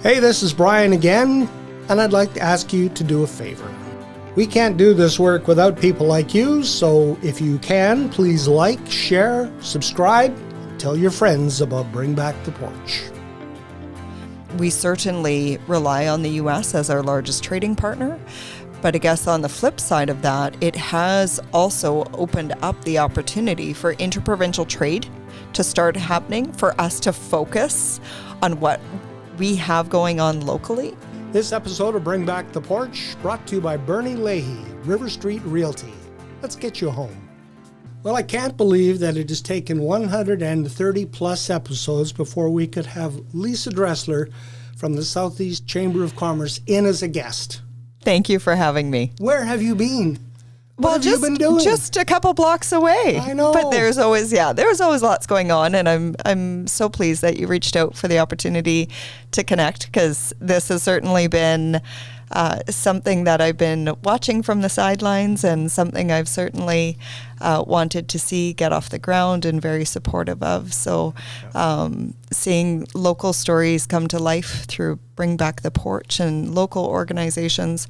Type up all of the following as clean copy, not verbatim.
Hey, this is Brian again, and I'd like to ask you to do a favor. We can't do this work without people like you, so if you can, please like, share, subscribe, tell your friends about Bring Back the Porch. We certainly rely on the U.S. as our largest trading partner, but I guess on the flip side of that, it has also opened up the opportunity for inter-provincial trade to start happening, for us to focus on what we have going on locally. This episode of Bring Back the Porch brought to you by Bernie Leahy, River Street Realty. Let's get you home. Well, I can't believe that it has taken 130 plus episodes before we could have Lisa Dressler from the Southeast Chamber of Commerce in as a guest. Thank you for having me. Where have you been? What have you been doing? Just a couple blocks away. I know. But there's always lots going on, and I'm so pleased that you reached out for the opportunity to connect, because this has certainly been something that I've been watching from the sidelines, and something I've certainly wanted to see get off the ground and very supportive of. So seeing local stories come to life through Bring Back the Porch and local organizations,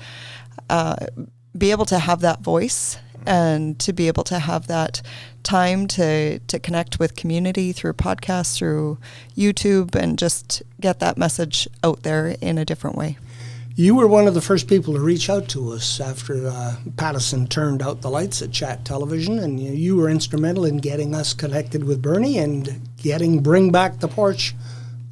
be able to have that voice and to be able to have that time to connect with community through podcasts, through YouTube, and just get that message out there in a different way. You were one of the first people to reach out to us after Pattison turned out the lights at Chat Television, and you were instrumental in getting us connected with Bernie and getting Bring Back the Porch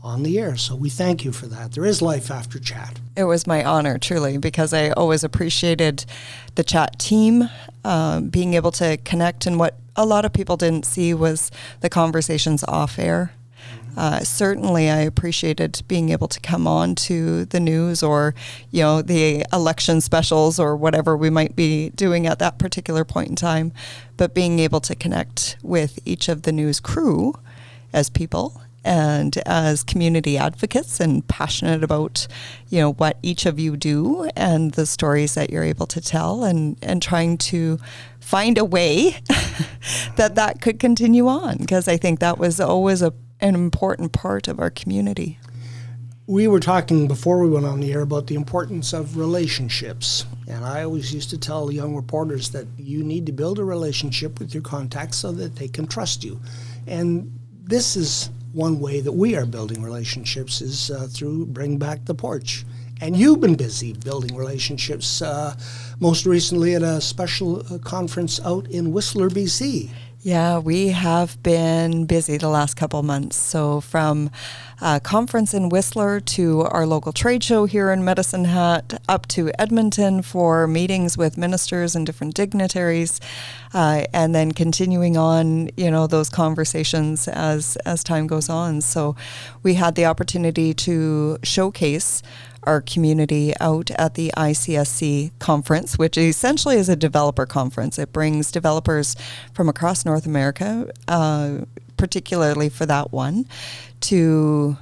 on the air. So we thank you for that. There is life after Chat. It was my honor, truly, because I always appreciated the Chat team, being able to connect, and what a lot of people didn't see was the conversations off air. Certainly, I appreciated being able to come on to the news, or, the election specials, or whatever we might be doing at that particular point in time, but being able to connect with each of the news crew as people and as community advocates, and passionate about, what each of you do and the stories that you're able to tell, and trying to find a way that could continue on, because I think that was always an important part of our community. We were talking before we went on the air about the importance of relationships. And I always used to tell young reporters that you need to build a relationship with your contacts so that they can trust you. And this is one way that we are building relationships, is through Bring Back the Porch. And you've been busy building relationships, most recently at a special conference out in Whistler, BC. Yeah, we have been busy the last couple months. So from a conference in Whistler to our local trade show here in Medicine Hat, up to Edmonton for meetings with ministers and different dignitaries, and then continuing on, those conversations as time goes on. So we had the opportunity to showcase our community out at the ICSC conference, which essentially is a developer conference. It brings developers from across North America, particularly for that one, to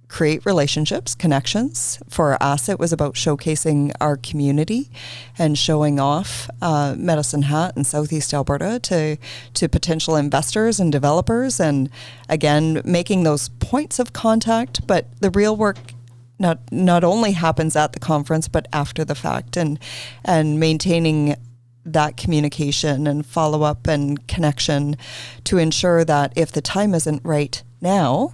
create relationships, connections. For us, it was about showcasing our community and showing off Medicine Hat and Southeast Alberta to potential investors and developers, and again, making those points of contact. But the real work not only happens at the conference, but after the fact, and maintaining that communication and follow-up and connection to ensure that if the time isn't right now,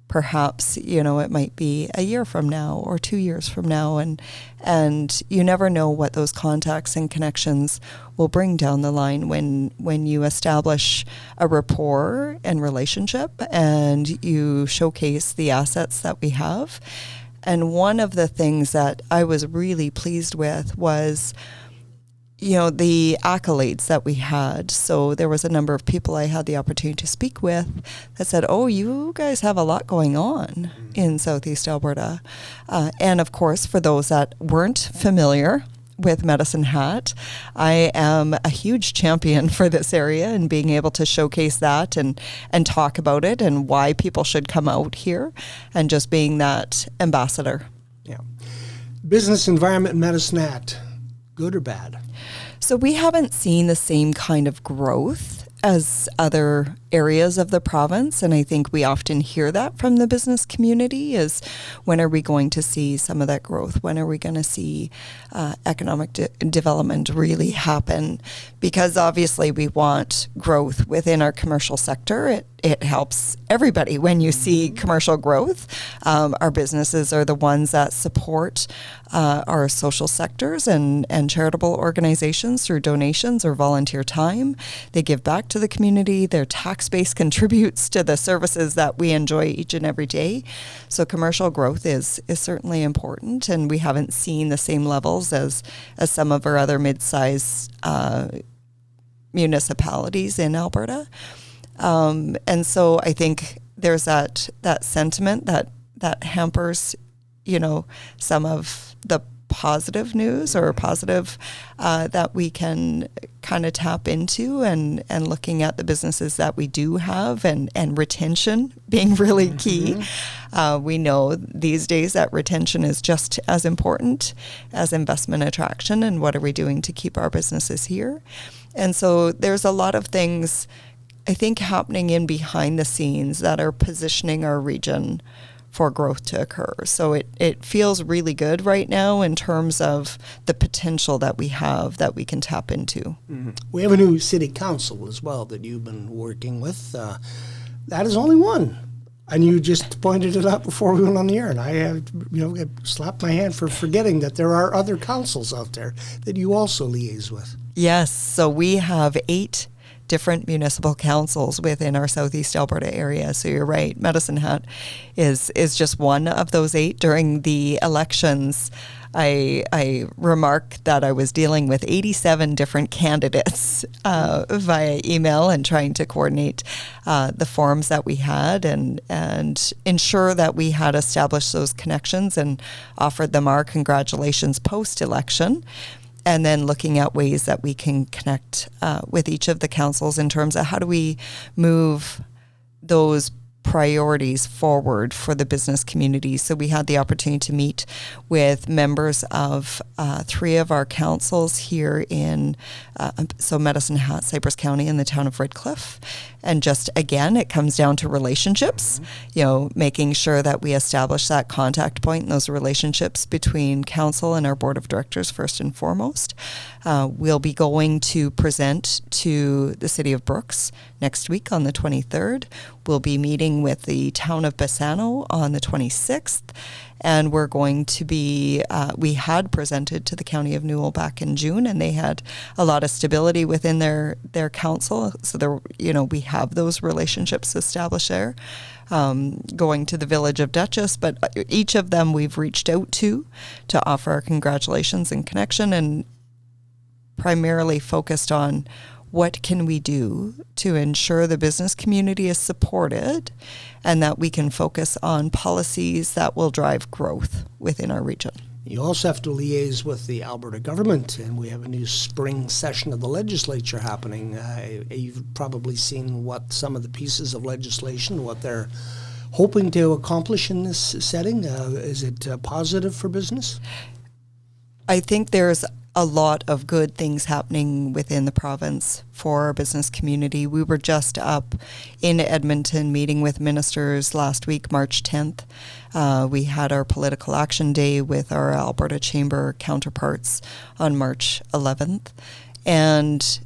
perhaps, it might be a year from now or 2 years from now, and you never know what those contacts and connections will bring down the line when you establish a rapport and relationship, and you showcase the assets that we have. And one of the things that I was really pleased with was, the accolades that we had. So there was a number of people I had the opportunity to speak with that said, oh, you guys have a lot going on in Southeast Alberta. And of course, for those that weren't familiar with Medicine Hat, I am a huge champion for this area, and being able to showcase that and talk about it and why people should come out here, and just being that ambassador. Yeah. Business environment in Medicine Hat, good or bad? So we haven't seen the same kind of growth as other areas of the province, and I think we often hear that from the business community is, when are we going to see some of that growth? When are we going to see economic development really happen? Because obviously we want growth within our commercial sector. It helps everybody when you see commercial growth. Our businesses are the ones that support our social sectors and charitable organizations through donations or volunteer time. They give back to the community. Their tax base contributes to the services that we enjoy each and every day. So commercial growth is certainly important, and we haven't seen the same levels as some of our other mid-size municipalities in Alberta. And so I think there's that sentiment that hampers, some of the positive news or positive that we can kind of tap into, and looking at the businesses that we do have, and retention being really key. We know these days that retention is just as important as investment attraction, and what are we doing to keep our businesses here. And so there's a lot of things, I think, happening in behind the scenes that are positioning our region for growth to occur. So it feels really good right now in terms of the potential that we have that we can tap into. We have a new city council as well that you've been working with. That is only one. And you just pointed it out before we went on the air, and I slapped my hand for forgetting that there are other councils out there that you also liaise with. Yes, so we have 8 different municipal councils within our Southeast Alberta area. So you're right, Medicine Hat is just one of those 8. During the elections, I remarked that I was dealing with 87 different candidates via email and trying to coordinate the forums that we had and ensure that we had established those connections and offered them our congratulations post-election. And then looking at ways that we can connect with each of the councils in terms of how do we move those priorities forward for the business community. So we had the opportunity to meet with members of 3 of our councils here in Medicine Hat, Cypress County, and the town of Redcliffe. And just, again, it comes down to relationships, making sure that we establish that contact point and those relationships between council and our board of directors first and foremost. We'll be going to present to the city of Brooks next week on the 23rd. We'll be meeting with the town of Bassano on the 26th. And we're going to be, we had presented to the County of Newell back in June, and they had a lot of stability within their council. So there, we have those relationships established there. Going to the village of Dutchess, but each of them we've reached out to offer our congratulations and connection, and primarily focused on what can we do to ensure the business community is supported and that we can focus on policies that will drive growth within our region. You also have to liaise with the Alberta government, and we have a new spring session of the legislature happening. You've probably seen what some of the pieces of legislation, what they're hoping to accomplish in this setting. Is it positive for business? I think there's a lot of good things happening within the province for our business community. We were just up in Edmonton meeting with ministers last week, March 10th. We had our political action day with our Alberta Chamber counterparts on March 11th. And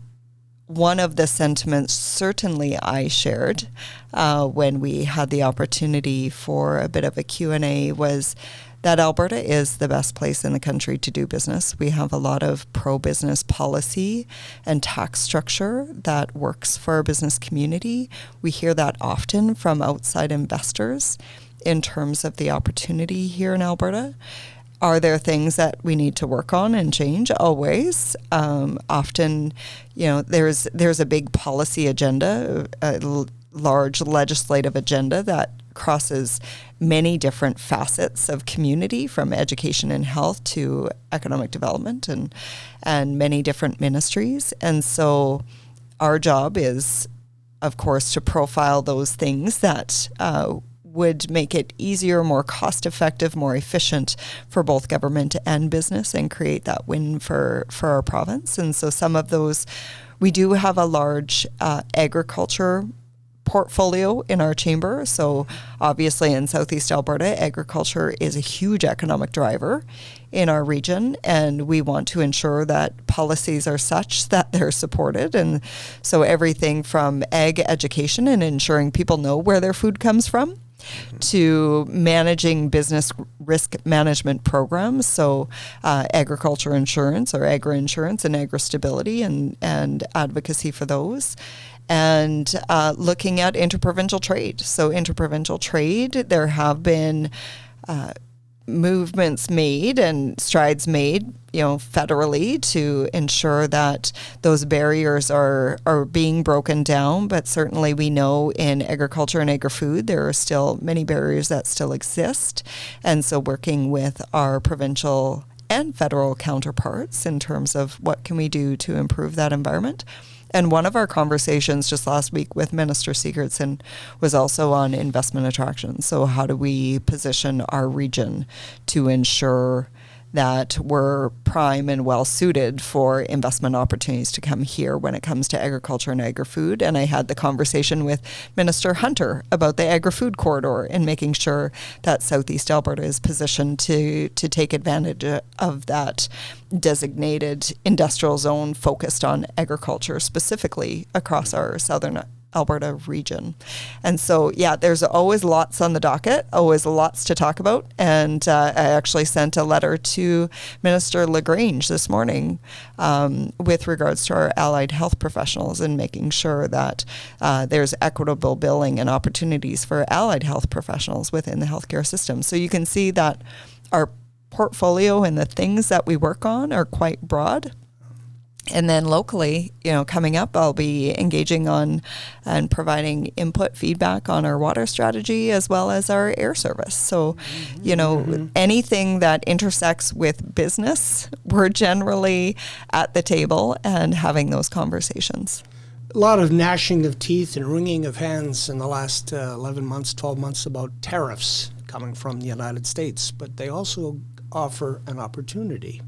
one of the sentiments certainly I shared when we had the opportunity for a bit of a Q&A was that Alberta is the best place in the country to do business. We have a lot of pro-business policy and tax structure that works for our business community. We hear that often from outside investors in terms of the opportunity here in Alberta. Are there things that we need to work on and change? Always. Often, there's a big policy agenda, a large legislative agenda that crosses many different facets of community, from education and health to economic development and many different ministries. And so our job is, of course, to profile those things that would make it easier, more cost-effective, more efficient for both government and business, and create that win for our province. And so some of those, we do have a large agriculture portfolio in our chamber. So obviously in Southeast Alberta, agriculture is a huge economic driver in our region, and we want to ensure that policies are such that they're supported. And so everything from ag education and ensuring people know where their food comes from, to managing business risk management programs, so agriculture insurance or agri-insurance and agri-stability and advocacy for those, and looking at interprovincial trade. So interprovincial trade, there have been movements made and strides made, federally to ensure that those barriers are being broken down. But certainly we know in agriculture and agri-food, there are still many barriers that still exist. And so working with our provincial and federal counterparts in terms of what can we do to improve that environment. And one of our conversations just last week with Minister Sigurdsson was also on investment attraction. So how do we position our region to ensure that we're prime and well suited for investment opportunities to come here when it comes to agriculture and agri-food. And I had the conversation with Minister Hunter about the agri-food corridor and making sure that Southeast Alberta is positioned to take advantage of that designated industrial zone focused on agriculture, specifically across our southern Alberta region. And so, there's always lots on the docket, always lots to talk about. And I actually sent a letter to Minister LaGrange this morning with regards to our allied health professionals and making sure that there's equitable billing and opportunities for allied health professionals within the healthcare system. So you can see that our portfolio and the things that we work on are quite broad. And then locally, coming up, I'll be engaging on and providing input, feedback on our water strategy as well as our air service. So, anything that intersects with business, we're generally at the table and having those conversations. A lot of gnashing of teeth and wringing of hands in the last 11 months, 12 months about tariffs coming from the United States, but they also offer an opportunity.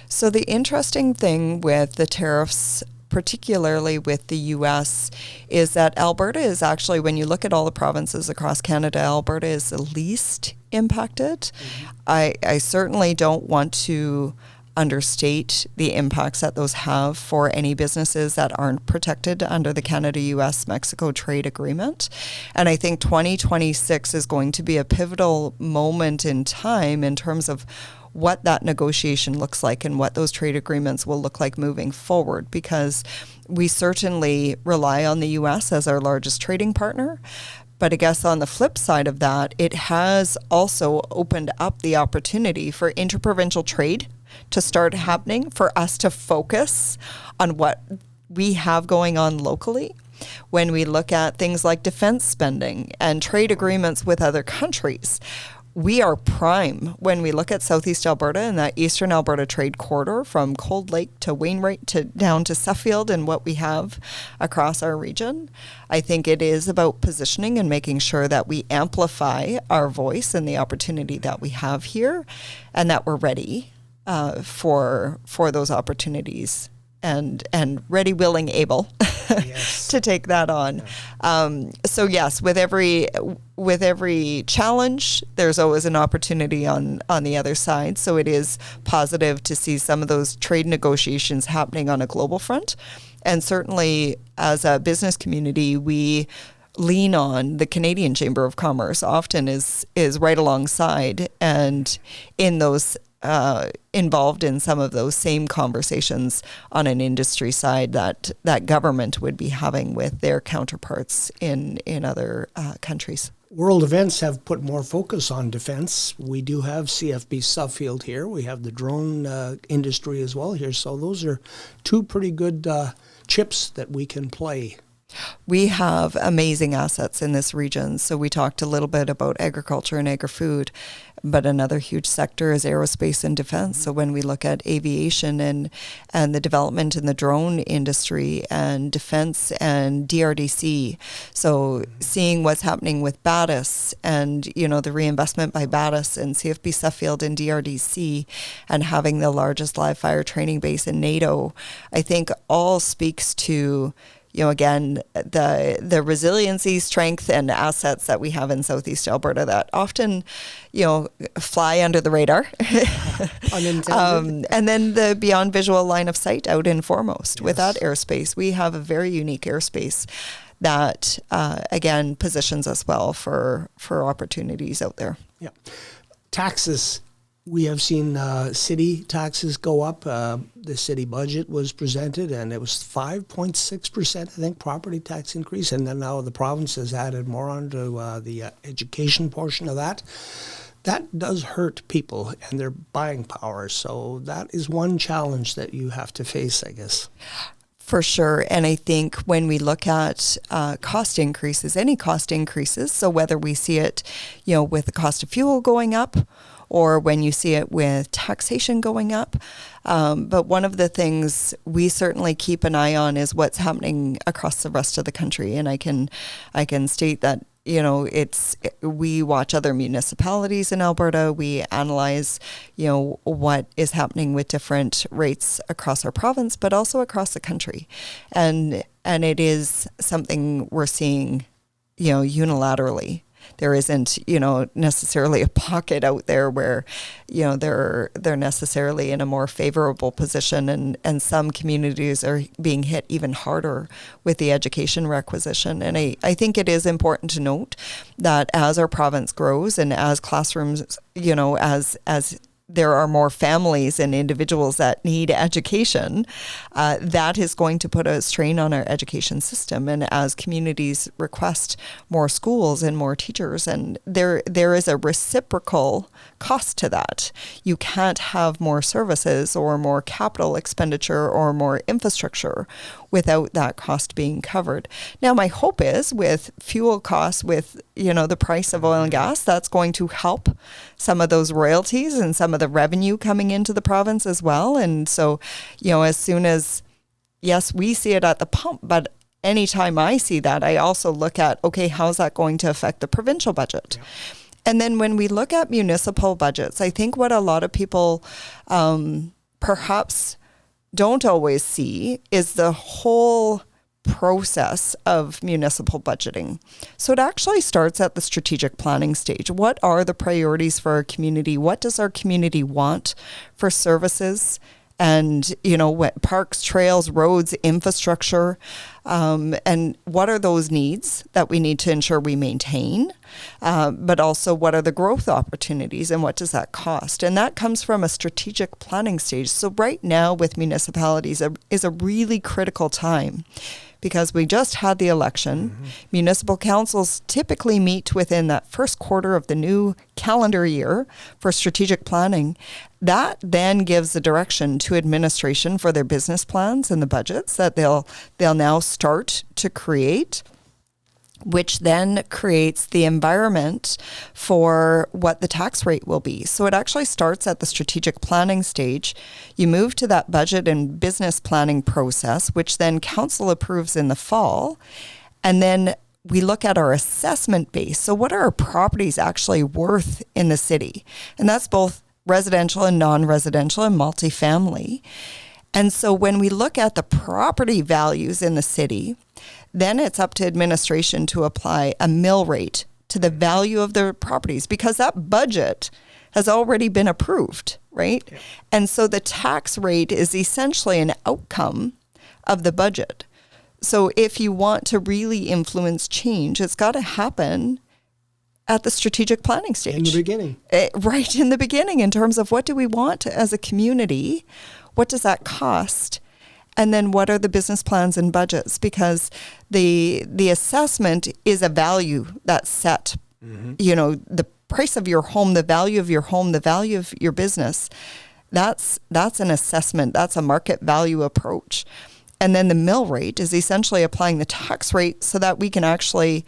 So the interesting thing with the tariffs, particularly with the U.S., is that Alberta is actually, when you look at all the provinces across Canada, Alberta is the least impacted. I certainly don't want to understate the impacts that those have for any businesses that aren't protected under the Canada-US-Mexico trade agreement. And I think 2026 is going to be a pivotal moment in time in terms of what that negotiation looks like and what those trade agreements will look like moving forward, because we certainly rely on the U.S. as our largest trading partner. But I guess on the flip side of that, it has also opened up the opportunity for interprovincial trade to start happening, for us to focus on what we have going on locally. When we look at things like defense spending and trade agreements with other countries, we are prime when we look at Southeast Alberta and that Eastern Alberta trade corridor from Cold Lake to Wainwright to down to Suffield and what we have across our region. I think it is about positioning and making sure that we amplify our voice and the opportunity that we have here, and that we're ready for those opportunities and ready, willing, able yes. to take that on. Yeah. So yes, with every challenge, there's always an opportunity on the other side. So it is positive to see some of those trade negotiations happening on a global front. And certainly as a business community, we lean on the Canadian Chamber of Commerce often is right alongside and in those involved in some of those same conversations on an industry side that government would be having with their counterparts in other countries. World events have put more focus on defense. We do have CFB Suffield here. We have the drone industry as well here. So those are two pretty good chips that we can play. We have amazing assets in this region. So we talked a little bit about agriculture and agri-food, but another huge sector is aerospace and defense. So when we look at aviation and the development in the drone industry and defense and DRDC, so seeing what's happening with Battis and, the reinvestment by Battis and CFB Suffield and DRDC and having the largest live fire training base in NATO, I think all speaks to again, the resiliency, strength, and assets that we have in Southeast Alberta that often, fly under the radar. Unintended. And then the beyond visual line of sight out in foremost. Yes. With that airspace, we have a very unique airspace that, again, positions us well for opportunities out there. Yeah. Taxes. We have seen city taxes go up. The city budget was presented, and it was 5.6%, I think, property tax increase. And then now the province has added more onto the education portion of that. That does hurt people and their buying power. So that is one challenge that you have to face, I guess. For sure. And I think when we look at cost increases, any cost increases, so whether we see it, with the cost of fuel going up, or when you see it with taxation going up. But one of the things we certainly keep an eye on is what's happening across the rest of the country. And I can state that, we watch other municipalities in Alberta. We analyze, what is happening with different rates across our province, but also across the country. And it is something we're seeing, unilaterally. There isn't, necessarily a pocket out there where, they're necessarily in a more favorable position, and some communities are being hit even harder with the education requisition. And I think it is important to note that as our province grows and as classrooms, as there are more families and individuals that need education, that is going to put a strain on our education system. And as communities request more schools and more teachers, and there is a reciprocal cost to that. You can't have more services or more capital expenditure or more infrastructure without that cost being covered. Now, my hope is with fuel costs, with, the price of oil and gas, that's going to help some of those royalties and some of the revenue coming into the province as well. And so, as soon as, yes, we see it at the pump, but anytime I see that, I also look at, okay, how's that going to affect the provincial budget? Yeah. And then when we look at municipal budgets, I think what a lot of people perhaps don't always see is the whole process of municipal budgeting. So it actually starts at the strategic planning stage. What are the priorities for our community? What does our community want for services? And, what parks, trails, roads, infrastructure, and what are those needs that we need to ensure we maintain? But also, what are the growth opportunities and what does that cost? And that comes from a strategic planning stage. So right now with municipalities is a really critical time, because we just had the election. Mm-hmm. Municipal councils typically meet within that first quarter of the new calendar year for strategic planning. That then gives the direction to administration for their business plans and the budgets that they'll now start to create, which then creates the environment for what the tax rate will be. So it actually starts at the strategic planning stage. You move to that budget and business planning process, which then council approves in the fall. And then we look at our assessment base. So what are our properties actually worth in the city? And that's both residential and non-residential and multifamily. And so when we look at the property values in the city, then it's up to administration to apply a mill rate to the value of their properties, because that budget has already been approved, right? Yeah. And so the tax rate is essentially an outcome of the budget. So if you want to really influence change, it's got to happen at the strategic planning stage. In the beginning. Right in the beginning, in terms of what do we want as a community? What does that cost? And then what are the business plans and budgets? Because the assessment is a value that's set. Mm-hmm. The price of your home, the value of your home, the value of your business, that's an assessment. That's a market value approach. And then the mill rate is essentially applying the tax rate so that we can actually,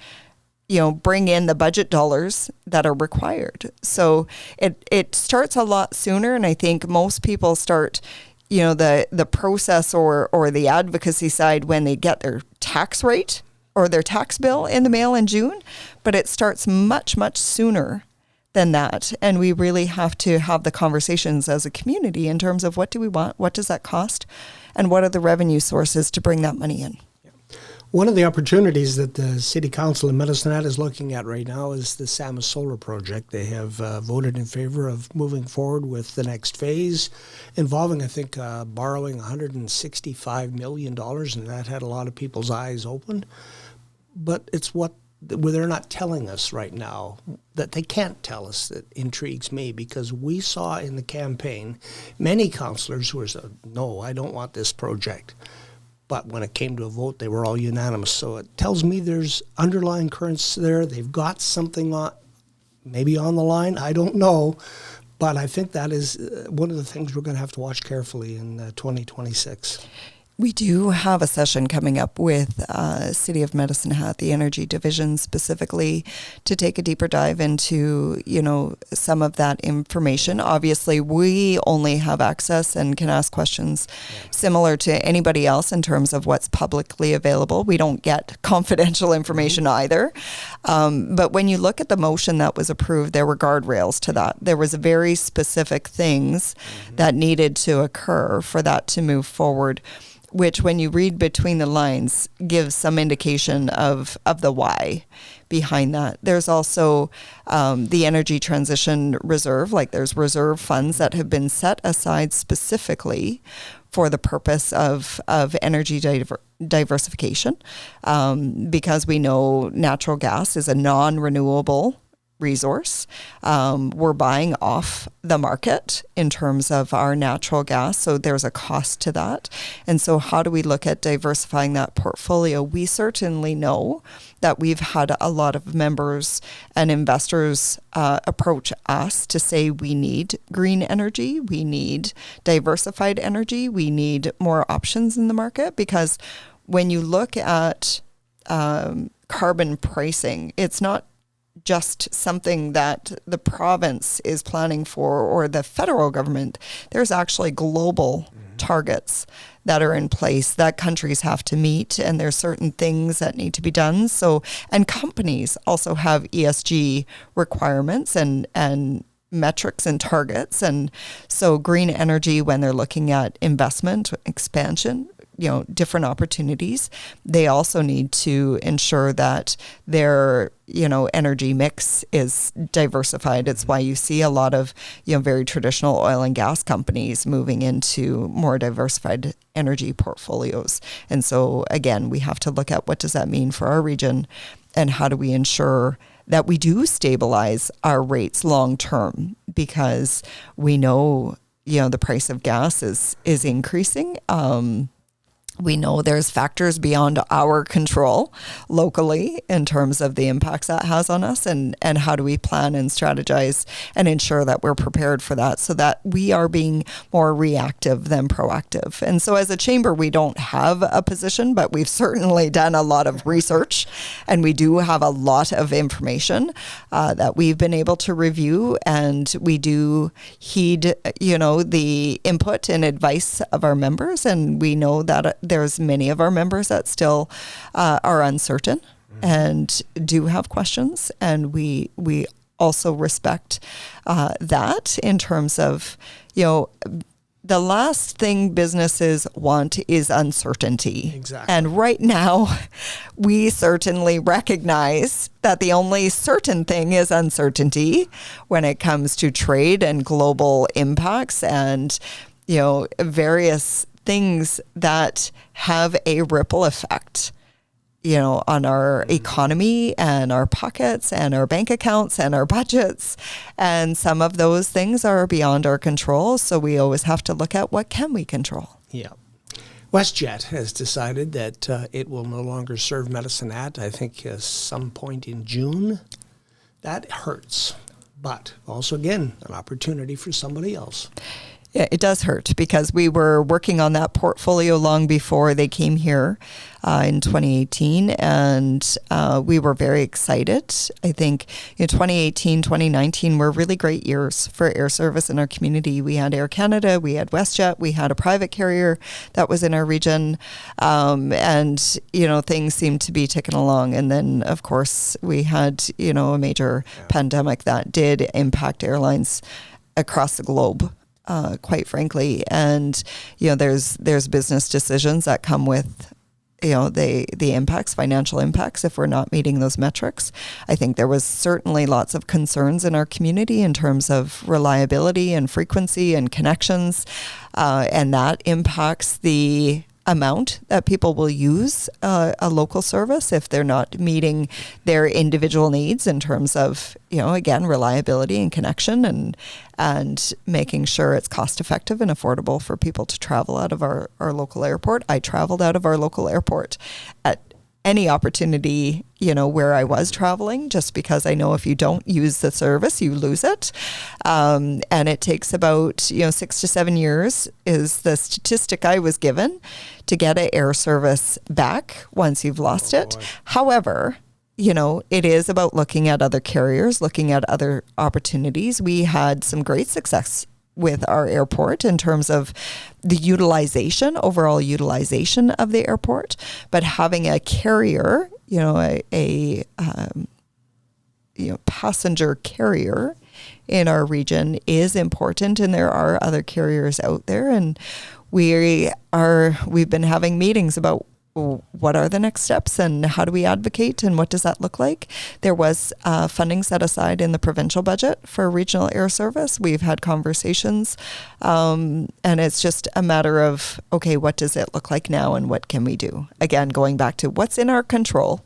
bring in the budget dollars that are required. So it starts a lot sooner. And I think most people start the process or the advocacy side when they get their tax rate or their tax bill in the mail in June, but it starts much, much sooner than that. And we really have to have the conversations as a community in terms of what do we want, what does that cost, and what are the revenue sources to bring that money in. One of the opportunities that the City Council in Medicine Hat is looking at right now is the Sama Solar Project. They have voted in favor of moving forward with the next phase, involving, I think, borrowing $165 million, and that had a lot of people's eyes open. But it's what they're not telling us right now, that they can't tell us, that intrigues me, because we saw in the campaign many councillors who said, no, I don't want this project. But when it came to a vote, they were all unanimous. So it tells me there's underlying currents there. They've got something maybe on the line. I don't know. But I think that is one of the things we're going to have to watch carefully in 2026. We do have a session coming up with City of Medicine Hat, the Energy Division specifically, to take a deeper dive into, some of that information. Obviously, we only have access and can ask questions similar to anybody else in terms of what's publicly available. We don't get confidential information either. But when you look at the motion that was approved, there were guardrails to that. There was very specific things that needed to occur for that to move forward, which when you read between the lines gives some indication of the why behind that. There's also the Energy Transition Reserve, like there's reserve funds that have been set aside specifically for the purpose of energy diversification, because we know natural gas is a non-renewable resource. We're buying off the market in terms of our natural gas, so there's a cost to that. And so how do we look at diversifying that portfolio? We certainly know that we've had a lot of members and investors approach us to say we need green energy, we need diversified energy, we need more options in the market, because when you look at carbon pricing, it's not just something that the province is planning for or the federal government. There's actually global targets that are in place that countries have to meet, and there's certain things that need to be done. So, and companies also have ESG requirements and metrics and targets. And so green energy, when they're looking at investment, expansion, different opportunities, they also need to ensure that their, energy mix is diversified. It's why you see a lot of, very traditional oil and gas companies moving into more diversified energy portfolios. And so again, we have to look at what does that mean for our region, and how do we ensure that we do stabilize our rates long term, because we know, the price of gas is increasing. We know there's factors beyond our control locally in terms of the impacts that has on us, and how do we plan and strategize and ensure that we're prepared for that, so that we are being more reactive than proactive. And so as a chamber, we don't have a position, but we've certainly done a lot of research, and we do have a lot of information that we've been able to review, and we do heed, the input and advice of our members, and we know that there's many of our members that still are uncertain and do have questions, and we also respect that in terms of, the last thing businesses want is uncertainty. Exactly. And right now, we certainly recognize that the only certain thing is uncertainty when it comes to trade and global impacts and, various things that have a ripple effect, on our economy and our pockets and our bank accounts and our budgets. And some of those things are beyond our control. So we always have to look at what can we control. Yeah. WestJet has decided that it will no longer serve Medicine Hat, I think some point in June. That hurts. But also, again, an opportunity for somebody else. Yeah, it does hurt, because we were working on that portfolio long before they came here in 2018, and we were very excited. I think 2018, 2019 were really great years for air service in our community. We had Air Canada, we had WestJet, we had a private carrier that was in our region, and things seemed to be ticking along. And then, of course, we had a major pandemic that did impact airlines across the globe. Quite frankly, and there's business decisions that come with the impacts, financial impacts, if we're not meeting those metrics. I think there was certainly lots of concerns in our community in terms of reliability and frequency and connections, and that impacts the amount that people will use a local service if they're not meeting their individual needs in terms of, again, reliability and connection, and making sure it's cost effective and affordable for people to travel out of our local airport. I traveled out of our local airport at any opportunity, where I was traveling, just because I know if you don't use the service, you lose it. And it takes about, 6 to 7 years is the statistic I was given to get an air service back once you've lost it. However, it is about looking at other carriers, looking at other opportunities. We had some great success with our airport in terms of the overall utilization of the airport, but having a carrier, a passenger carrier in our region is important, and there are other carriers out there, and we've been having meetings about what are the next steps and how do we advocate and what does that look like. There was funding set aside in the provincial budget for regional air service. We've had conversations, and it's just a matter of, okay, what does it look like now and what can we do? Again, going back to what's in our control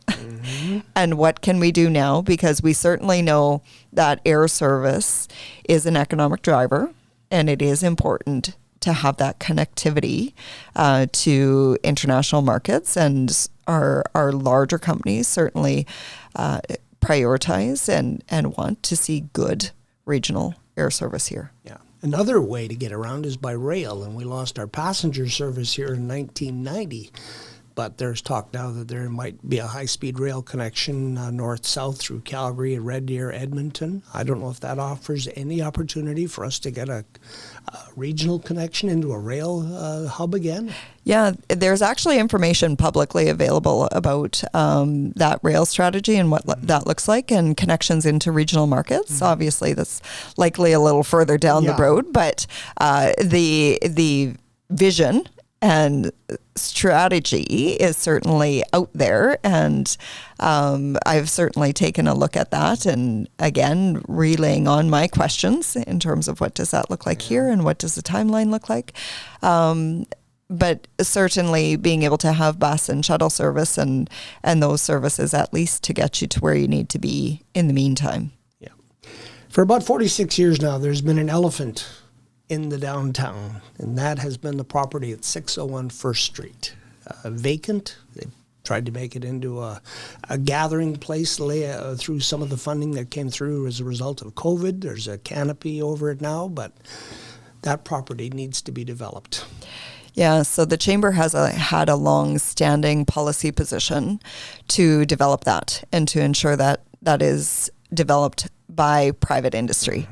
and what can we do now, because we certainly know that air service is an economic driver, and it is important to have that connectivity to international markets, and our larger companies certainly prioritize and want to see good regional air service here. Yeah. Another way to get around is by rail, and we lost our passenger service here in 1990. But there's talk now that there might be a high-speed rail connection north-south through Calgary, Red Deer, Edmonton. I don't know if that offers any opportunity for us to get a regional connection into a rail hub again. Yeah, there's actually information publicly available about that rail strategy and what that looks like, and connections into regional markets. Obviously, that's likely a little further down the road, but the vision and strategy is certainly out there, and I've certainly taken a look at that, and again, relaying on my questions in terms of what does that look like here and what does the timeline look like. But certainly being able to have bus and shuttle service and those services at least to get you to where you need to be in the meantime. Yeah. For about 46 years now, there's been an elephant in the downtown, and that has been the property at 601 First Street. Vacant. They tried to make it into a gathering place through some of the funding that came through as a result of COVID. There's a canopy over it now, but that property needs to be developed. Yeah, so the Chamber has had a long-standing policy position to develop that and to ensure that that is developed by private industry.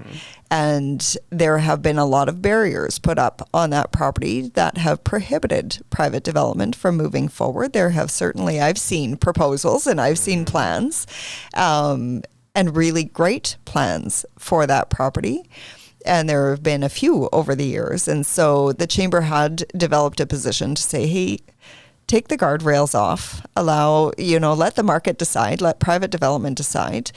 And there have been a lot of barriers put up on that property that have prohibited private development from moving forward. There have certainly, I've seen proposals and I've seen plans, and really great plans for that property. And there have been a few over the years. And so the Chamber had developed a position to say, hey, take the guardrails off, allow, let the market decide, let private development decide,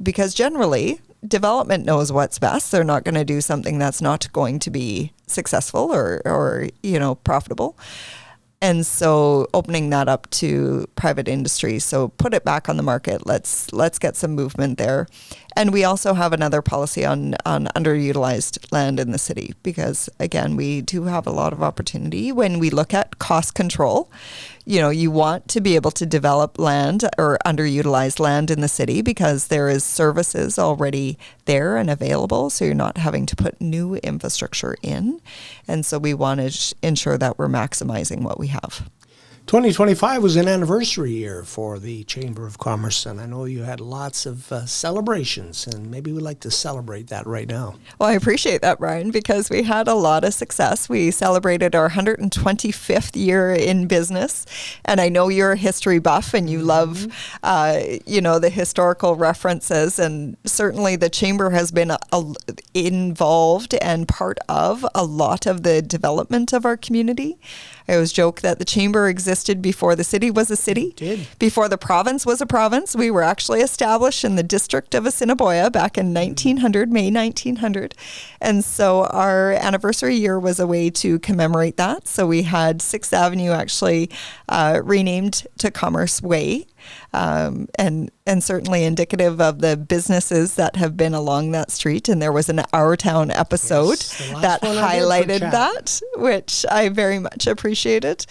because generally development knows what's best. They're not going to do something that's not going to be successful or profitable. And so opening that up to private industry, so put it back on the market. Let's get some movement there. And we also have another policy on underutilized land in the city, because again, we do have a lot of opportunity when we look at cost control. You want to be able to develop land or underutilized land in the city because there is services already there and available, so you're not having to put new infrastructure in. And so we want to ensure that we're maximizing what we have. 2025 was an anniversary year for the Chamber of Commerce, and I know you had lots of celebrations, and maybe we'd like to celebrate that right now. Well, I appreciate that, Brian, because we had a lot of success. We celebrated our 125th year in business, and I know you're a history buff and you love, the historical references, and certainly the Chamber has been involved and part of a lot of the development of our community. I always joke that the Chamber exists existed before the city was a city. It did. Before the province was a province. We were actually established in the district of Assiniboia back in 1900, May 1900. And so our anniversary year was a way to commemorate that. So we had 6th Avenue actually renamed to Commerce Way. And certainly indicative of the businesses that have been along that street. And there was an Our Town episode that highlighted that, which I very much appreciated.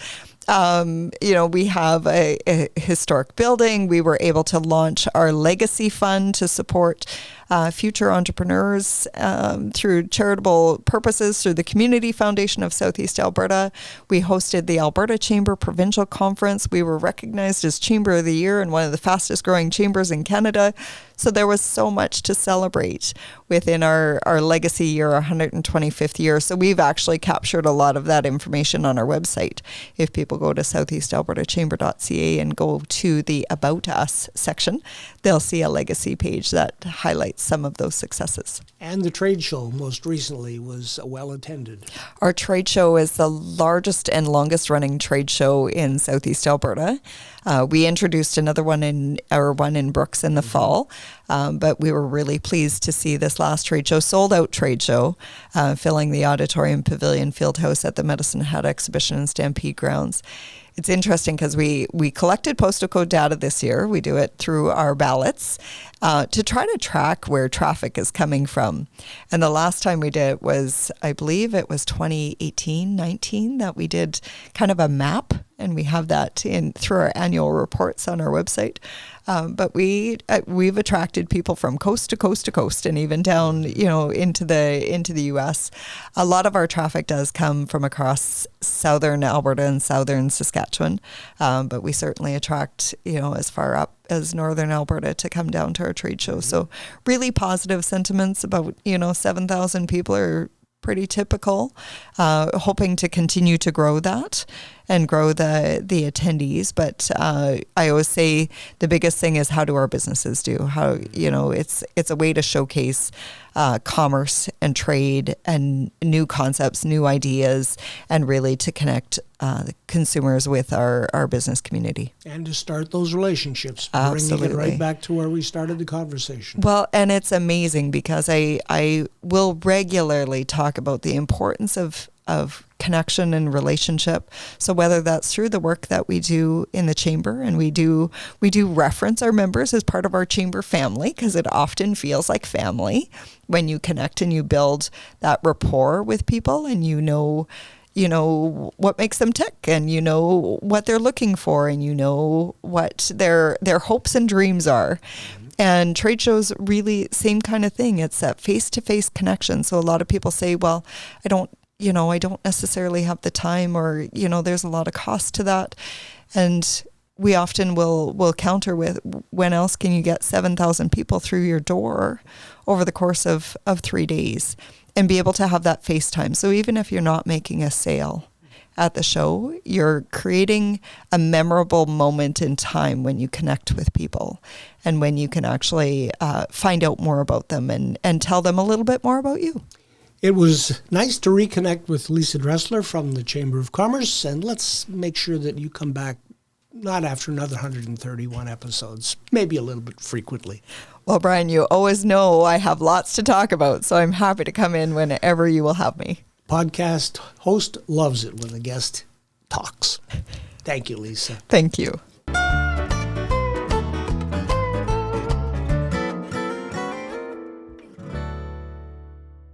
We have a historic building. We were able to launch our legacy fund to support future entrepreneurs through charitable purposes through the Community Foundation of Southeast Alberta. We hosted the Alberta Chamber Provincial Conference. We were recognized as Chamber of the Year and one of the fastest growing chambers in Canada. So there was so much to celebrate within our legacy year, our 125th year. So we've actually captured a lot of that information on our website. If people go to southeastalbertachamber.ca and go to the About Us section, they'll see a legacy page that highlights some of those successes. And the trade show most recently was well attended. Our trade show is the largest and longest running trade show in Southeast Alberta. We introduced another one in Brooks in the fall, but we were really pleased to see this last trade show, sold out trade show, filling the Auditorium Pavilion Fieldhouse at the Medicine Hat Exhibition and Stampede Grounds. It's interesting because we collected postal code data this year. We do it through our ballots to try to track where traffic is coming from. And the last time we did it was, I believe it was 2018-19 that we did kind of a map. And we have that through our annual reports on our website. But we've attracted people from coast to coast to coast, and even down, into the U.S. A lot of our traffic does come from across southern Alberta and southern Saskatchewan, but we certainly attract, as far up as northern Alberta to come down to our trade show. So really positive sentiments. About 7,000 people are pretty typical, hoping to continue to grow that and grow the attendees. But I always say the biggest thing is, how do our businesses do? How, it's a way to showcase commerce and trade and new concepts, new ideas, and really to connect consumers with our business community. And to start those relationships, Absolutely. bringing it right back to where we started the conversation. Well, and it's amazing because I will regularly talk about the importance of connection and relationship. So whether that's through the work that we do in the chamber, and we do reference our members as part of our chamber family, because it often feels like family when you connect and you build that rapport with people, and you know what makes them tick, and you know what they're looking for, and you know what their hopes and dreams are. And trade shows, really same kind of thing. It's that face-to-face connection. So a lot of people say, well, I don't necessarily have the time, or, there's a lot of cost to that. And we often will counter with, when else can you get 7,000 people through your door over the course of 3 days and be able to have that FaceTime? So even if you're not making a sale at the show, you're creating a memorable moment in time when you connect with people, and when you can actually find out more about them and tell them a little bit more about you. It was nice to reconnect with Lisa Dressler from the Chamber of Commerce, and let's make sure that you come back not after another 131 episodes, maybe a little bit frequently. Well, Brian, you always know I have lots to talk about, so I'm happy to come in whenever you will have me. Podcast host loves it when the guest talks. Thank you, Lisa. Thank you.